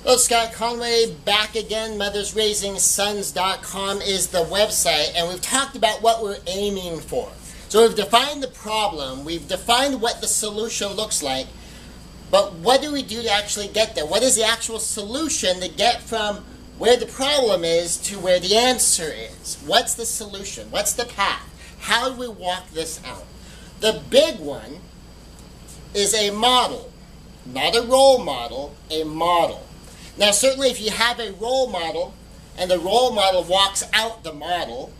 Hello, Scot Conway, back again. mothersraisingsons.com is the website, and we've talked about what we're aiming for. So we've defined the problem, we've defined what the solution looks like, but what do we do to actually get there? What is the actual solution to get from where the problem is to where the answer is? What's the solution? What's the path? How do we walk this out? The big one is a model, not a role model, a model. Now, certainly if you have a role model and the role model walks out the model,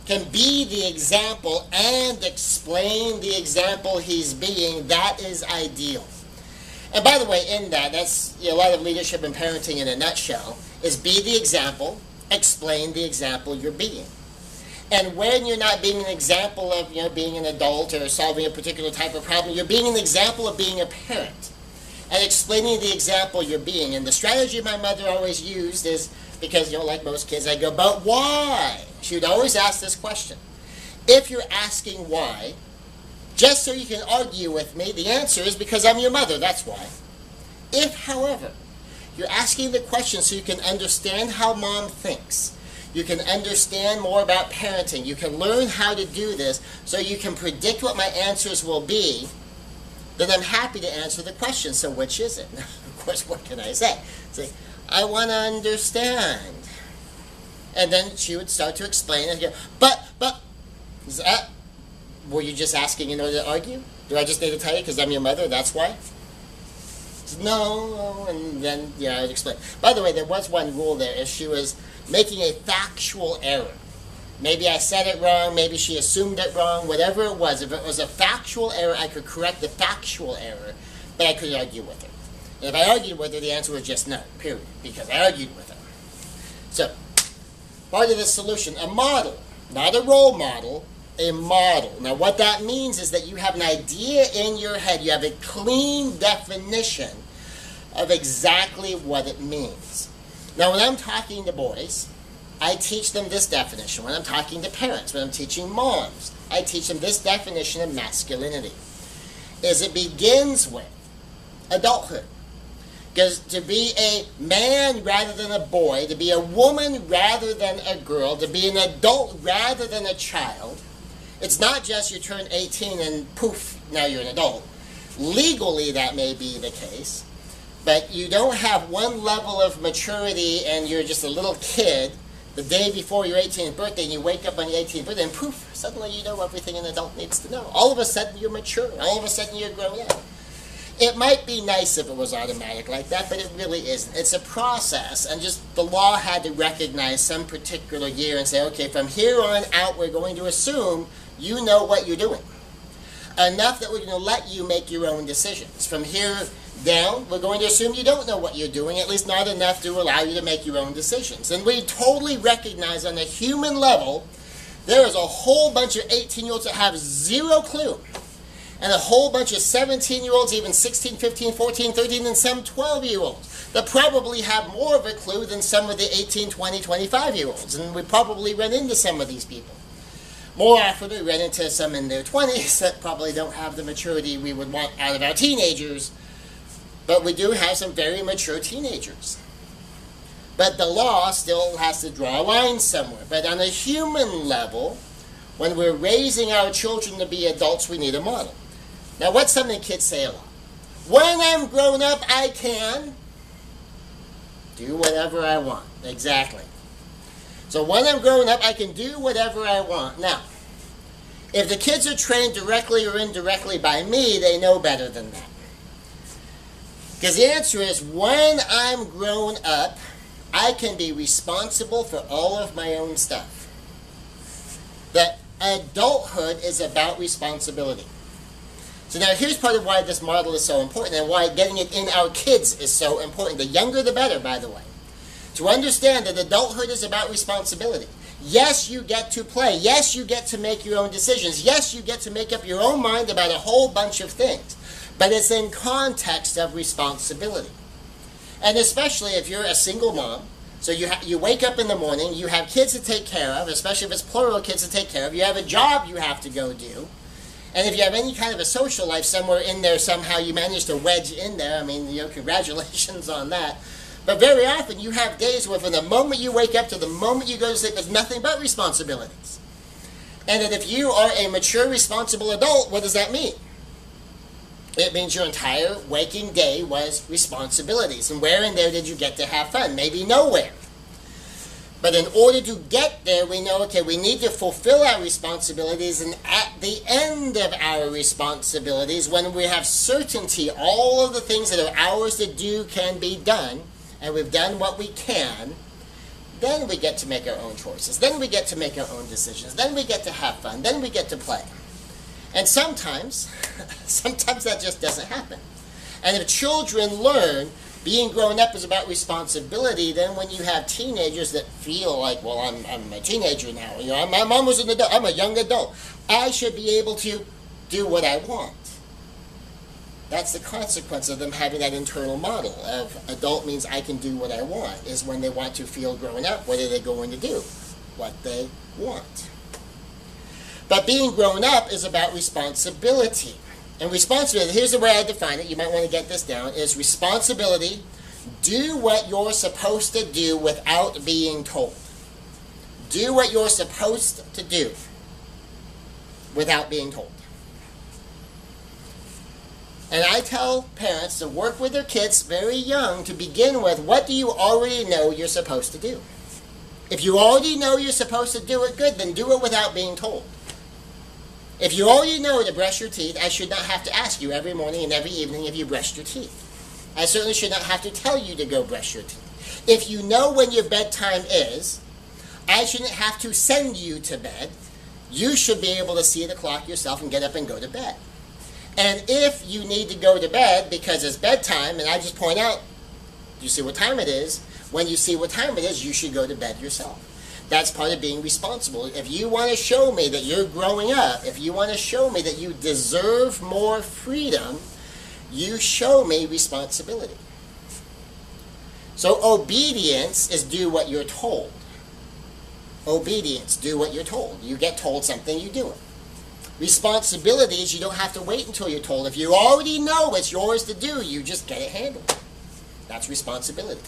can be the example and explain the example he's being, that is ideal. And by the way, in that, that's a lot of leadership and parenting in a nutshell, is be the example, explain the example you're being. And when you're not being an example of being an adult or solving a particular type of problem, you're being an example of being a parent. And explaining the example you're being. And the strategy my mother always used is, because, like most kids, I go, but why? She would always ask this question. If you're asking why, just so you can argue with me, the answer is because I'm your mother, that's why. If, however, you're asking the question so you can understand how mom thinks, you can understand more about parenting, you can learn how to do this so you can predict what my answers will be, then I'm happy to answer the question. So which is it? Of course, what can I say? Say, I want to understand. And then she would start to explain and go, but, is that, were you just asking in order to argue? Do I just need to tell you because I'm your mother, that's why? No, and then, I'd explain. By the way, there was one rule there, if she was making a factual error. Maybe I said it wrong, maybe she assumed it wrong, whatever it was. If it was a factual error, I could correct the factual error, but I couldn't argue with her. And if I argued with her, the answer was just no, period, because I argued with her. So, part of the solution, a model, not a role model, a model. Now what that means is that you have an idea in your head, you have a clean definition of exactly what it means. Now when I'm talking to boys, I teach them this definition. When I'm talking to parents, when I'm teaching moms, I teach them this definition of masculinity. Is it begins with adulthood. Because to be a man rather than a boy, to be a woman rather than a girl, to be an adult rather than a child, it's not just you turn 18 and poof, now you're an adult. Legally that may be the case, but you don't have one level of maturity and you're just a little kid the day before your 18th birthday, and you wake up on your 18th birthday, and poof, suddenly you know everything an adult needs to know. All of a sudden you're mature. All of a sudden you're growing up. It might be nice if it was automatic like that, but it really isn't. It's a process, and just the law had to recognize some particular year and say, okay, from here on out, we're going to assume you know what you're doing. Enough that we're going to let you make your own decisions. From here down, we're going to assume you don't know what you're doing, at least not enough to allow you to make your own decisions. And we totally recognize on a human level, there is a whole bunch of 18-year-olds that have zero clue. And a whole bunch of 17-year-olds, even 16, 15, 14, 13, and some 12-year-olds that probably have more of a clue than some of the 18, 20, 25-year-olds. And we probably run into some of these people. More often, we run into some in their 20s that probably don't have the maturity we would want out of our teenagers. But we do have some very mature teenagers. But the law still has to draw a line somewhere. But on a human level, when we're raising our children to be adults, we need a model. Now, what's something kids say a lot? When I'm grown up, I can do whatever I want. Exactly. So when I'm grown up, I can do whatever I want. Now, if the kids are trained directly or indirectly by me, they know better than that. Because the answer is, when I'm grown up, I can be responsible for all of my own stuff. That adulthood is about responsibility. So now here's part of why this model is so important and why getting it in our kids is so important. The younger the better, by the way. To understand that adulthood is about responsibility. Yes, you get to play. Yes, you get to make your own decisions. Yes, you get to make up your own mind about a whole bunch of things. But it's in context of responsibility. And especially if you're a single mom, so you wake up in the morning, you have kids to take care of, especially if it's plural kids to take care of, you have a job you have to go do, and if you have any kind of a social life somewhere in there somehow you manage to wedge in there, I mean, congratulations on that. But very often you have days where from the moment you wake up to the moment you go to sleep, there's nothing but responsibilities. And that if you are a mature, responsible adult, what does that mean? It means your entire waking day was responsibilities. And where in there did you get to have fun? Maybe nowhere. But in order to get there, we know, okay, we need to fulfill our responsibilities, and at the end of our responsibilities, when we have certainty, all of the things that are ours to do can be done, and we've done what we can, then we get to make our own choices. Then we get to make our own decisions. Then we get to have fun. Then we get to play. And sometimes that just doesn't happen. And if children learn being grown up is about responsibility, then when you have teenagers that feel like, well, I'm a teenager now, you know, my mom was an adult, I'm a young adult, I should be able to do what I want. That's the consequence of them having that internal model of adult means I can do what I want, is when they want to feel grown up, what are they going to do? What they want. But being grown up is about responsibility. And responsibility, here's the way I define it, you might want to get this down, is responsibility, do what you're supposed to do without being told. Do what you're supposed to do without being told. And I tell parents to work with their kids very young to begin with, what do you already know you're supposed to do? If you already know you're supposed to do it, good, then do it without being told. If you already know to brush your teeth, I should not have to ask you every morning and every evening if you brushed your teeth. I certainly should not have to tell you to go brush your teeth. If you know when your bedtime is, I shouldn't have to send you to bed. You should be able to see the clock yourself and get up and go to bed. And if you need to go to bed because it's bedtime, and I just point out, you see what time it is, when you see what time it is, you should go to bed yourself. That's part of being responsible. If you want to show me that you're growing up, if you want to show me that you deserve more freedom, you show me responsibility. So obedience is do what you're told. Obedience, do what you're told. You get told something, you do it. Responsibility is you don't have to wait until you're told. If you already know it's yours to do, you just get it handled. That's responsibility.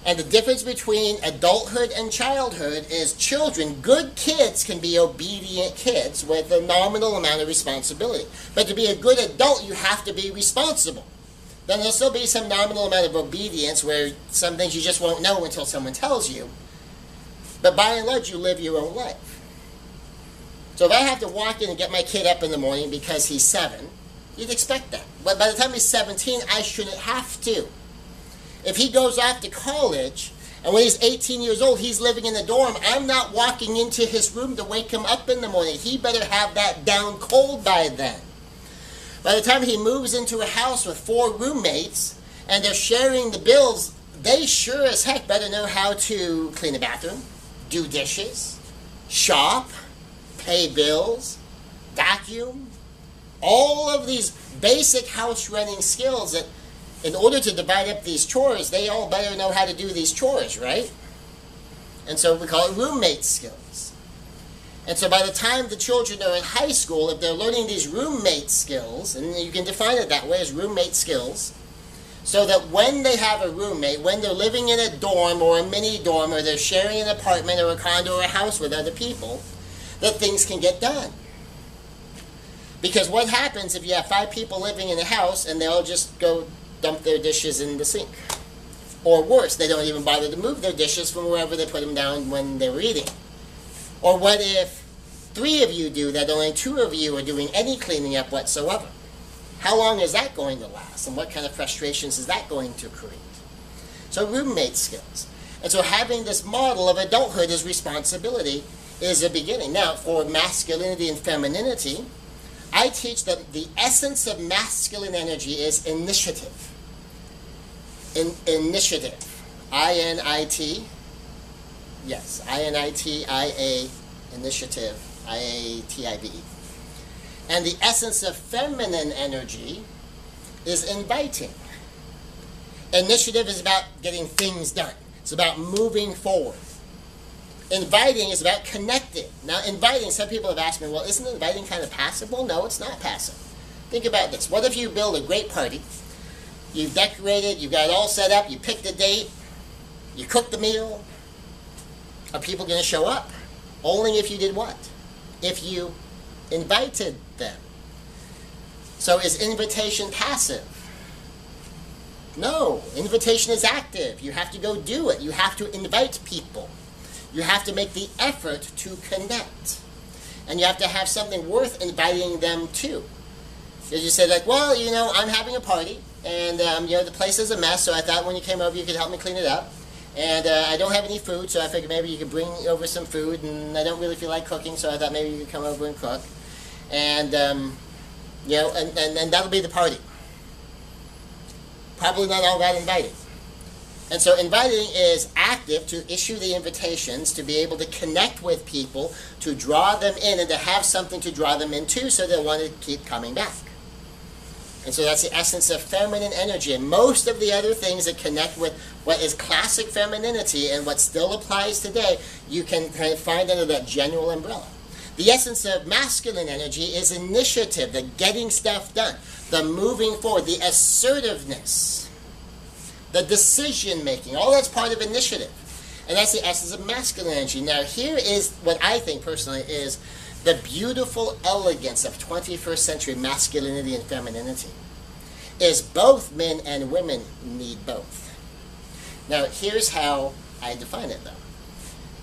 And the difference between adulthood and childhood is children, good kids can be obedient kids with a nominal amount of responsibility. But to be a good adult, you have to be responsible. Then there'll still be some nominal amount of obedience where some things you just won't know until someone tells you. But by and large, you live your own life. So if I have to walk in and get my kid up in the morning because he's 7, you'd expect that. But by the time he's 17, I shouldn't have to. If he goes off to college, and when he's 18 years old, he's living in a dorm, I'm not walking into his room to wake him up in the morning. He better have that down cold by then. By the time he moves into a house with 4 roommates, and they're sharing the bills, they sure as heck better know how to clean a bathroom, do dishes, shop, pay bills, vacuum, all of these basic house running skills that in order to divide up these chores, they all better know how to do these chores, right? And so we call it roommate skills. And so by the time the children are in high school, if they're learning these roommate skills, and you can define it that way as roommate skills, so that when they have a roommate, when they're living in a dorm or a mini dorm, or they're sharing an apartment or a condo or a house with other people, that things can get done. Because what happens if you have 5 people living in a house and they all just go dump their dishes in the sink? Or worse, they don't even bother to move their dishes from wherever they put them down when they were eating. Or what if 3 of you do that, only 2 of you are doing any cleaning up whatsoever? How long is that going to last? And what kind of frustrations is that going to create? So roommate skills. And so having this model of adulthood as responsibility is a beginning. Now, for masculinity and femininity, I teach that the essence of masculine energy is initiative. Initiative. I-N-I-T. Yes, I-N-I-T-I-A, initiative, I-A-T-I-V-E. And the essence of feminine energy is inviting. Initiative is about getting things done. It's about moving forward. Inviting is about connecting. Now, inviting, some people have asked me, well, isn't inviting kind of passive? Well, no, it's not passive. Think about this. What if you build a great party? you've decorated, you've got it all set up, you picked a date, you cooked the meal. Are people going to show up? Only if you did what? If you invited them. So is invitation passive? No, invitation is active. You have to go do it. You have to invite people. You have to make the effort to connect. And you have to have something worth inviting them to. Because you say like, well, you know, I'm having a party, and you know, the place is a mess, so I thought when you came over you could help me clean it up. And I don't have any food, so I figured maybe you could bring over some food, and I don't really feel like cooking, so I thought maybe you could come over and cook. And, you know, and that'll be the party. Probably not all that inviting. And so inviting is active, to issue the invitations, to be able to connect with people, to draw them in, and to have something to draw them into so they'll want to keep coming back. And so that's the essence of feminine energy. And most of the other things that connect with what is classic femininity and what still applies today, you can kind of find under that general umbrella. The essence of masculine energy is initiative, the getting stuff done, the moving forward, the assertiveness, the decision making. All that's part of initiative. And that's the essence of masculine energy. Now here is what I think personally is the beautiful elegance of 21st century masculinity and femininity, is both men and women need both. Now here's how I define it though.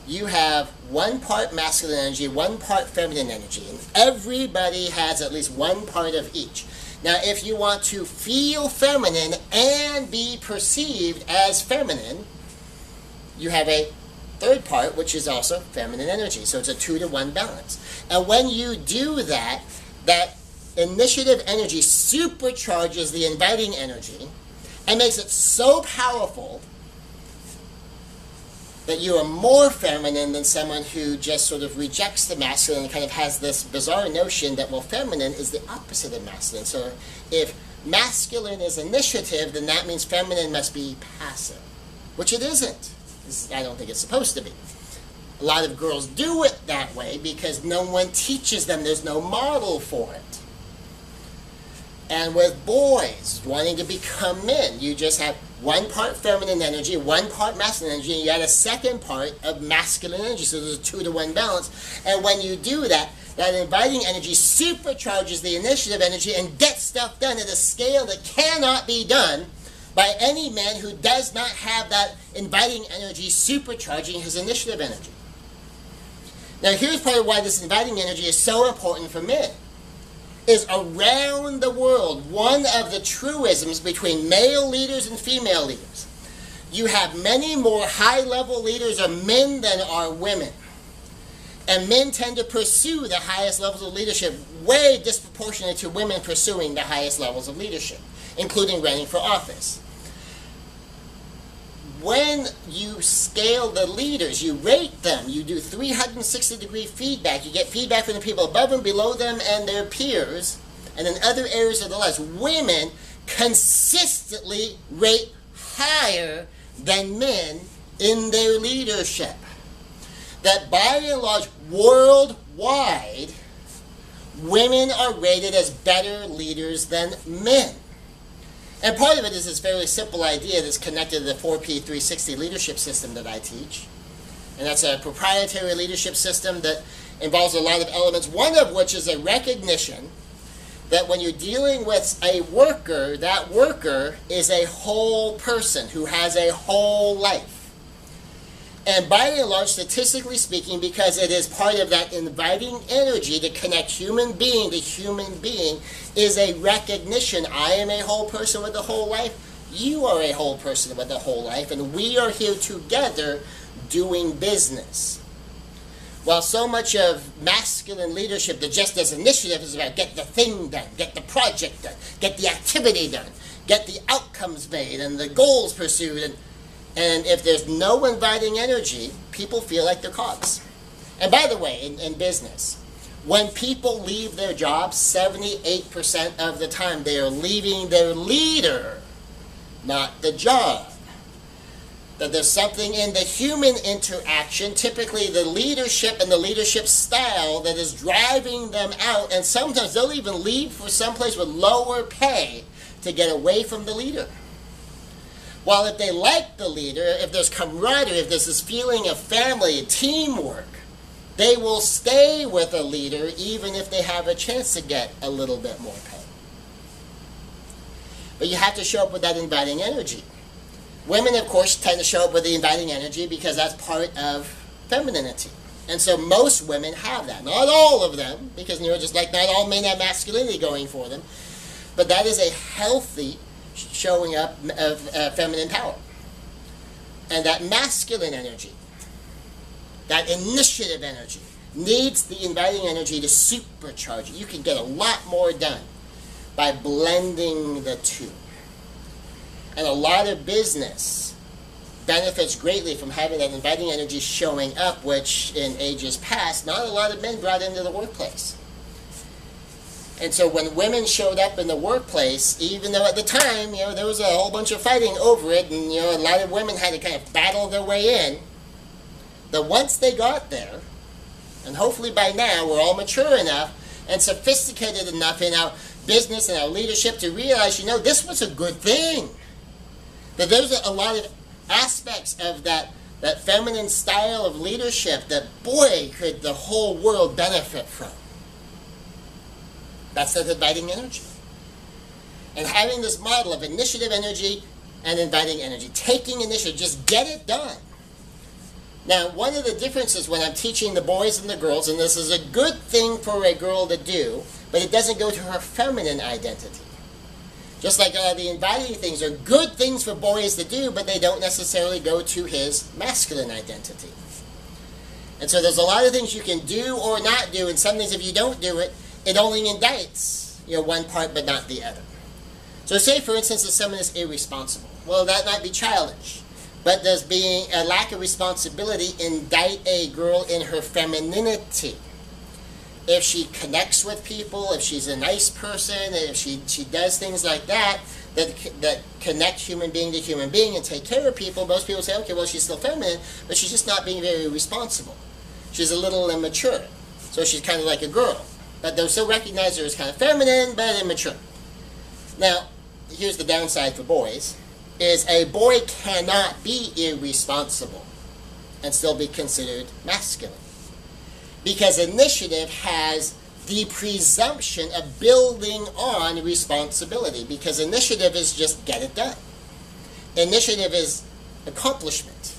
You have one part masculine energy, one part feminine energy, and everybody has at least one part of each. Now if you want to feel feminine and be perceived as feminine, you have a third part, which is also feminine energy. So it's a 2-to-1 balance. And when you do that, that initiative energy supercharges the inviting energy and makes it so powerful that you are more feminine than someone who just sort of rejects the masculine and kind of has this bizarre notion that, well, feminine is the opposite of masculine. So if masculine is initiative, then that means feminine must be passive, which it isn't. I don't think it's supposed to be. A lot of girls do it that way because no one teaches them. There's no model for it. And with boys wanting to become men, you just have one part feminine energy, one part masculine energy, and you add a second part of masculine energy. So there's a 2-to-1 balance. And when you do that, that inviting energy supercharges the initiative energy and gets stuff done at a scale that cannot be done by any man who does not have that inviting energy supercharging his initiative energy. Now here's part of why this inviting energy is so important for men. Is around the world, one of the truisms between male leaders and female leaders. You have many more high-level leaders of men than are women. And men tend to pursue the highest levels of leadership way disproportionate to women pursuing the highest levels of leadership, including running for office. When you scale the leaders, you rate them, you do 360-degree feedback. You get feedback from the people above and below them and their peers, and in other areas of their lives. Women consistently rate higher than men in their leadership. That by and large, worldwide, women are rated as better leaders than men. And part of it is this fairly simple idea that's connected to the 4P360 leadership system that I teach. And that's a proprietary leadership system that involves a lot of elements, one of which is a recognition that when you're dealing with a worker, that worker is a whole person who has a whole life. And by and large, statistically speaking, because it is part of that inviting energy to connect human being to human being, is a recognition. I am a whole person with a whole life. You are a whole person with a whole life. And we are here together doing business. While so much of masculine leadership that just as initiative is about get the thing done, get the project done, get the activity done, get the outcomes made and the goals pursued, and if there's no inviting energy, people feel like they're cogs. And by the way, in business, when people leave their jobs, 78% of the time they are leaving their leader, not the job. That there's something in the human interaction, typically the leadership and the leadership style, that is driving them out. And sometimes they'll even leave for someplace with lower pay to get away from the leader. While if they like the leader, if there's camaraderie, if there's this feeling of family, teamwork, they will stay with a leader even if they have a chance to get a little bit more pay. But you have to show up with that inviting energy. Women, of course, tend to show up with the inviting energy because that's part of femininity. And so most women have that. Not all of them, because just like not all men have masculinity going for them. But that is a healthy showing up of feminine power. And that masculine energy, that initiative energy, needs the inviting energy to supercharge it. You can get a lot more done by blending the two. And a lot of business benefits greatly from having that inviting energy showing up, which in ages past, not a lot of men brought into the workplace. And so when women showed up in the workplace, even though at the time, there was a whole bunch of fighting over it, and, a lot of women had to kind of battle their way in, that once they got there, and hopefully by now we're all mature enough and sophisticated enough in our business and our leadership to realize, this was a good thing. That there's a lot of aspects of that feminine style of leadership that, boy, could the whole world benefit from. That's the inviting energy. And having this model of initiative energy and inviting energy, taking initiative, just get it done. Now, one of the differences when I'm teaching the boys and the girls, and this is a good thing for a girl to do, but it doesn't go to her feminine identity. Just like the inviting things are good things for boys to do, but they don't necessarily go to his masculine identity. And so there's a lot of things you can do or not do, and some things if you don't do it, it only indicts one part but not the other. So say, for instance, that someone is irresponsible. Well, that might be childish. But does being a lack of responsibility indict a girl in her femininity? If she connects with people, if she's a nice person, if she does things like that connect human being to human being and take care of people, most people say, okay, well, she's still feminine, but she's just not being very responsible. She's a little immature. So she's kind of like a girl. But they'll still recognize her as kind of feminine, but immature. Now, here's the downside for boys, is a boy cannot be irresponsible and still be considered masculine. Because initiative has the presumption of building on responsibility. Because initiative is just get it done. Initiative is accomplishment.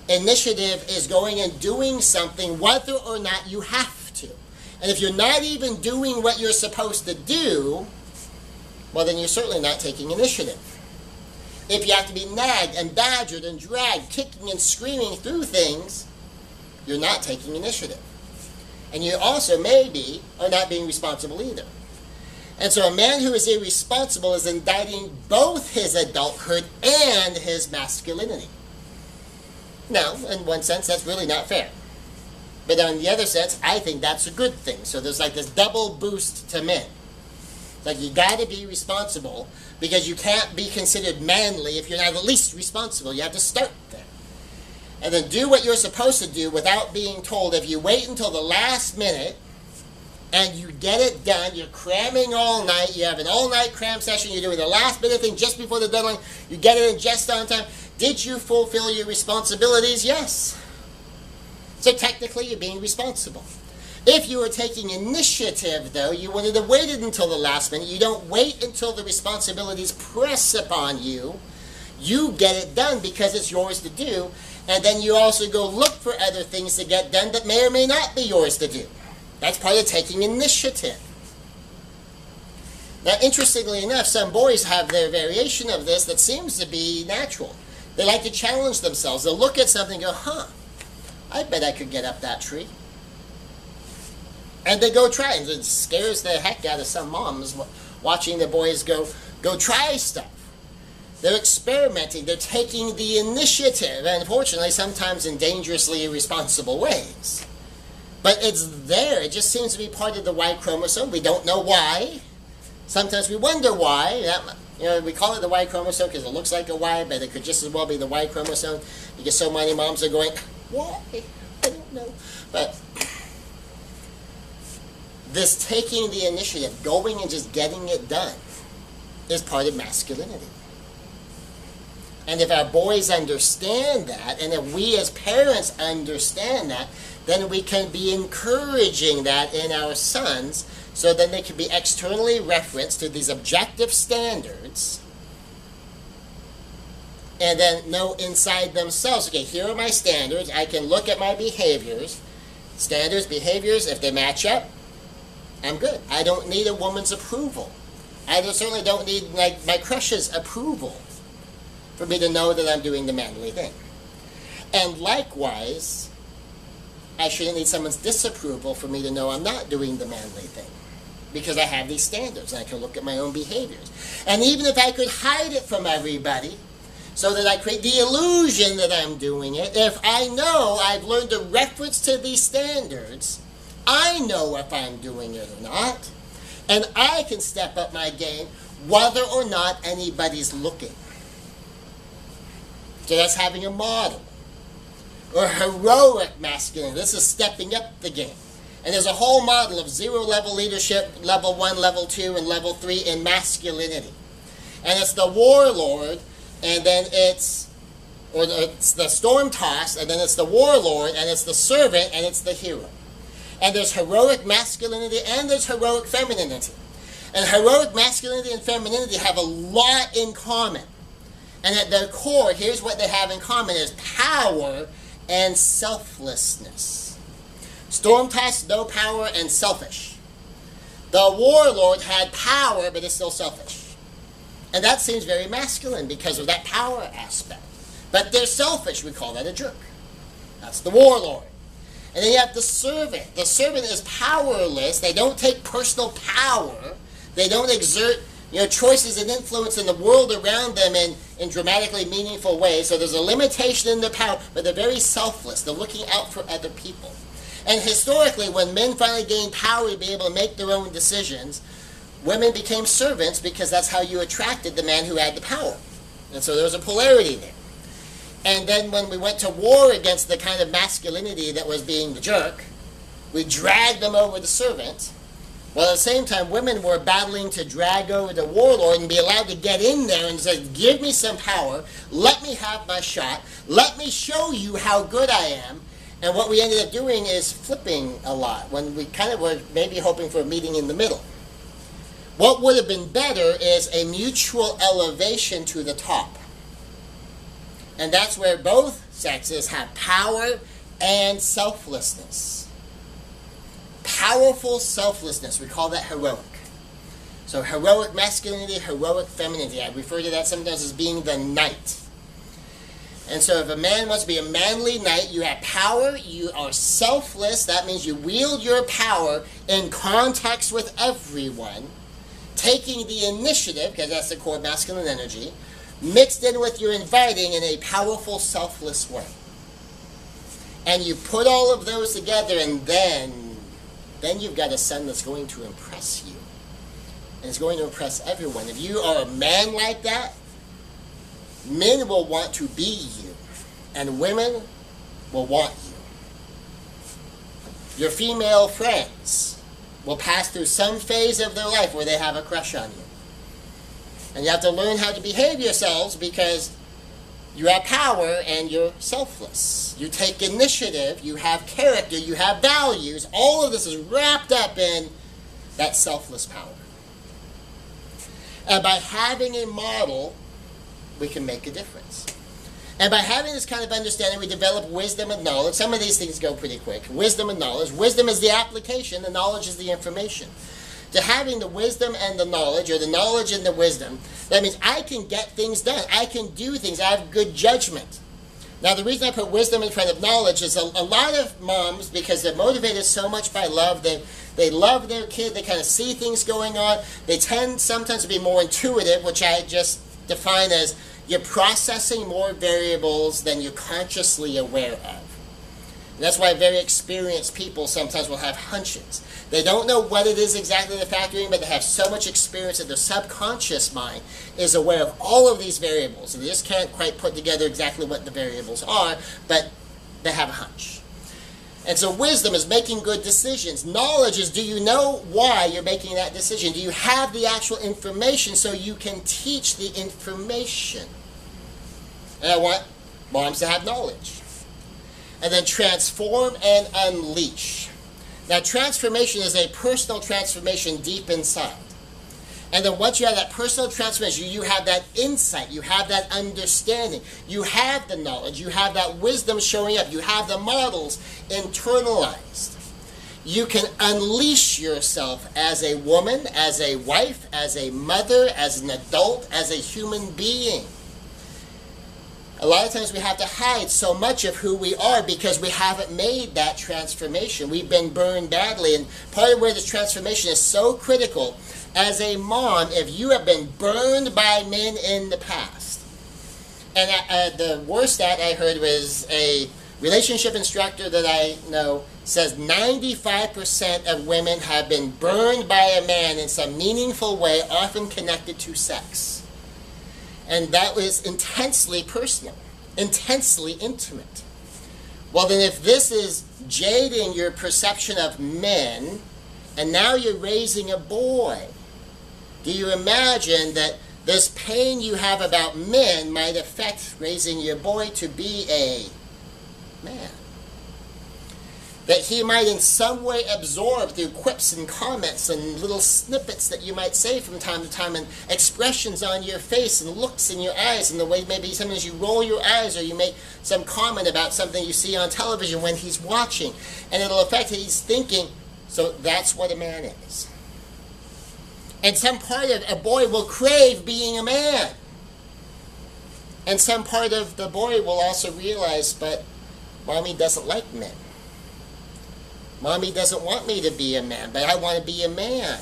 Initiative is going and doing something whether or not you have to. And if you're not even doing what you're supposed to do, well, then you're certainly not taking initiative. If you have to be nagged and badgered and dragged, kicking and screaming through things, you're not taking initiative. And you also maybe are not being responsible either. And so a man who is irresponsible is indicting both his adulthood and his masculinity. Now, in one sense, that's really not fair. But on the other sense, I think that's a good thing. So there's like this double boost to men. Like you got to be responsible because you can't be considered manly if you're not at least responsible. You have to start there. And then do what you're supposed to do without being told. If you wait until the last minute and you get it done, you're cramming all night, you have an all-night cram session, you're doing the last minute thing just before the deadline, you get it in just on time. Did you fulfill your responsibilities? Yes. So technically you're being responsible. If you were taking initiative, though, you would have waited until the last minute. You don't wait until the responsibilities press upon you. You get it done because it's yours to do. And then you also go look for other things to get done that may or may not be yours to do. That's part of taking initiative. Now, interestingly enough, some boys have their variation of this that seems to be natural. They like to challenge themselves. They'll look at something and go, I bet I could get up that tree. And they go try it. It scares the heck out of some moms watching the boys go try stuff. They're experimenting. They're taking the initiative, and unfortunately, sometimes in dangerously irresponsible ways. But it's there. It just seems to be part of the Y chromosome. We don't know why. Sometimes we wonder why. We call it the Y chromosome because it looks like a Y, but it could just as well be the Y chromosome because so many moms are going, why? I don't know. But this taking the initiative, going and just getting it done, is part of masculinity. And if our boys understand that, and if we as parents understand that, then we can be encouraging that in our sons, so then they can be externally referenced to these objective standards, and then know inside themselves, okay, here are my standards, I can look at my behaviors, behaviors, if they match up, I'm good. I don't need a woman's approval. I certainly don't need my crush's approval for me to know that I'm doing the manly thing. And likewise, I shouldn't need someone's disapproval for me to know I'm not doing the manly thing, because I have these standards and I can look at my own behaviors. And even if I could hide it from everybody, so that I create the illusion that I'm doing it, if I know I've learned a reference to these standards, I know if I'm doing it or not, and I can step up my game whether or not anybody's looking. So that's having a model. Or heroic masculinity. This is stepping up the game. And there's a whole model of 0 level leadership, level 1, level 2, and level 3 in masculinity. And it's the warlord, and then it's the storm tossed, and then it's the warlord, and it's the servant, and it's the hero. And there's heroic masculinity, and there's heroic femininity. And heroic masculinity and femininity have a lot in common. And at their core, here's what they have in common, is power and selflessness. Storm-tossed, no power, and selfish. The warlord had power, but is still selfish. And that seems very masculine because of that power aspect. But they're selfish. We call that a jerk. That's the warlord. And then you have the servant. The servant is powerless. They don't take personal power. They don't exert choices and influence in the world around them in dramatically meaningful ways. So there's a limitation in their power, but they're very selfless. They're looking out for other people. And historically, when men finally gained power to be able to make their own decisions, women became servants because that's how you attracted the man who had the power. And so there was a polarity there. And then when we went to war against the kind of masculinity that was being the jerk, we dragged them over the servant. While at the same time, women were battling to drag over the warlord and be allowed to get in there and say, give me some power, let me have my shot, let me show you how good I am. And what we ended up doing is flipping a lot, when we kind of were maybe hoping for a meeting in the middle. What would have been better is a mutual elevation to the top. And that's where both sexes have power and selflessness. Powerful selflessness, we call that heroic. So heroic masculinity, heroic femininity. I refer to that sometimes as being the knight. And so if a man wants to be a manly knight, you have power, you are selfless. That means you wield your power in context with everyone, taking the initiative, because that's the core masculine energy, mixed in with your inviting in a powerful, selfless way. And you put all of those together, and then you've got a son that's going to impress you. And it's going to impress everyone. If you are a man like that, men will want to be you, and women will want you. Your female friends will pass through some phase of their life where they have a crush on you. And you have to learn how to behave yourselves because you have power and you're selfless. You take initiative, you have character, you have values. All of this is wrapped up in that selfless power. And by having a model, we can make a difference. And by having this kind of understanding, we develop wisdom and knowledge. Some of these things go pretty quick. Wisdom and knowledge. Wisdom is the application. The knowledge is the information. To having the wisdom and the knowledge, or the knowledge and the wisdom, that means I can get things done. I can do things. I have good judgment. Now, the reason I put wisdom in front of knowledge is a lot of moms, because they're motivated so much by love, they love their kid, they kind of see things going on. They tend sometimes to be more intuitive, which I just define as you're processing more variables than you're consciously aware of. And that's why very experienced people sometimes will have hunches. They don't know what it is exactly they're factoring, but they have so much experience that their subconscious mind is aware of all of these variables. And they just can't quite put together exactly what the variables are, but they have a hunch. And so wisdom is making good decisions. Knowledge is, do you know why you're making that decision? Do you have the actual information so you can teach the information? And I want moms to have knowledge. And then transform and unleash. Now, transformation is a personal transformation deep inside. And then once you have that personal transformation, you have that insight, you have that understanding, you have the knowledge, you have that wisdom showing up, you have the models internalized. You can unleash yourself as a woman, as a wife, as a mother, as an adult, as a human being. A lot of times we have to hide so much of who we are because we haven't made that transformation. We've been burned badly, and part of where this transformation is so critical, as a mom, if you have been burned by men in the past, and the worst stat I heard was a relationship instructor that I know says 95% of women have been burned by a man in some meaningful way, often connected to sex. And that was intensely personal, intensely intimate. Well, then if this is jading your perception of men, and now you're raising a boy, do you imagine that this pain you have about men might affect raising your boy to be a man? That he might in some way absorb through quips and comments and little snippets that you might say from time to time, and expressions on your face and looks in your eyes, and the way maybe sometimes you roll your eyes or you make some comment about something you see on television when he's watching, and it'll affect what he's thinking. So that's what a man is. And some part of a boy will crave being a man. And some part of the boy will also realize, but mommy doesn't like men. Mommy doesn't want me to be a man, but I want to be a man.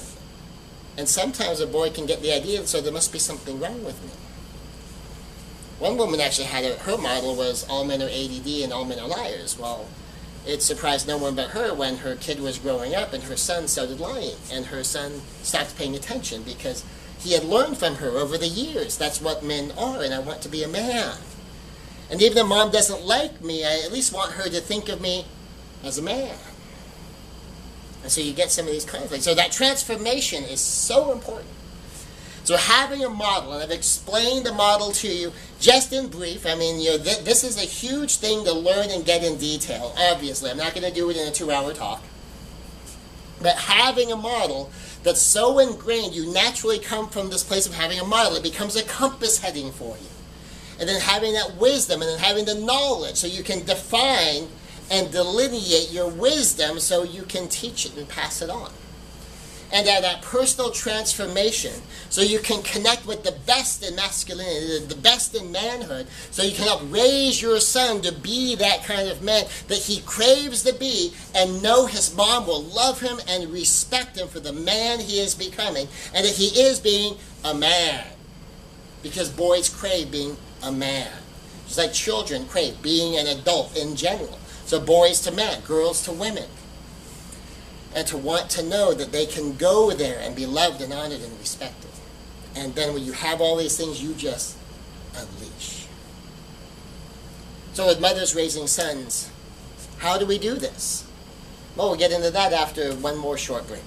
And sometimes a boy can get the idea, so there must be something wrong with me. One woman actually had her model was all men are ADD and all men are liars. Well, it surprised no one but her when her kid was growing up and her son started lying, and her son stopped paying attention because he had learned from her over the years, that's what men are, and I want to be a man. And even if mom doesn't like me, I at least want her to think of me as a man. And so you get some of these conflicts. So that transformation is so important. So having a model, and I've explained the model to you just in brief. I mean, this is a huge thing to learn and get in detail, obviously. I'm not going to do it in a 2-hour talk. But having a model that's so ingrained, you naturally come from this place of having a model. It becomes a compass heading for you. And then having that wisdom, and then having the knowledge, so you can define and delineate your wisdom so you can teach it and pass it on. And that personal transformation, so you can connect with the best in masculinity, the best in manhood, so you can help raise your son to be that kind of man that he craves to be, and know his mom will love him and respect him for the man he is becoming, and that he is being a man. Because boys crave being a man. Just like children crave being an adult in general. So boys to men, girls to women. And to want to know that they can go there and be loved and honored and respected. And then when you have all these things, you just unleash. So with mothers raising sons, how do we do this? Well, we'll get into that after one more short break.